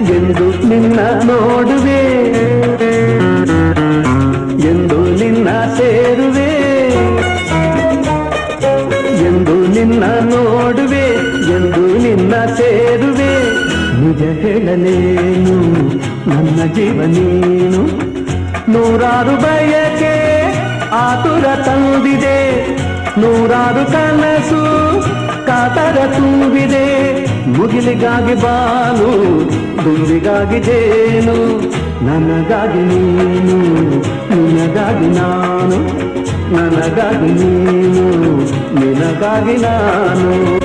ಎಂದು ನಿನ್ನ ನೋಡುವೆ, ಎಂದು ನಿನ್ನ ಸೇರುವೆ, ಎಂದು ನಿನ್ನ ನೋಡುವೆ, ಎಂದು ನಿನ್ನ ಸೇರುವೆ. ನಿಜ ಹೇಳಲೇನು ನನ್ನ ಜೀವ ನೀನು, ನೂರಾರು ಬಯಕೆ ಆತುರ ತಂದಿದೆ, ನೂರಾರು ಕನಸು ಕಾತರ ತುಂಬಿದೆ. ಮುಗಿಲಿಗಾಗಿ ಬಾನು, ದುಂಬಿಗಾಗಿ ಜೇನು, ನನಗಾಗಿ ನೀನು, ನಿನಗಾಗಿ ನಾನು, ನನಗಾಗಿ ನೀನು, ನಿನಗಾಗಿ ನಾನು.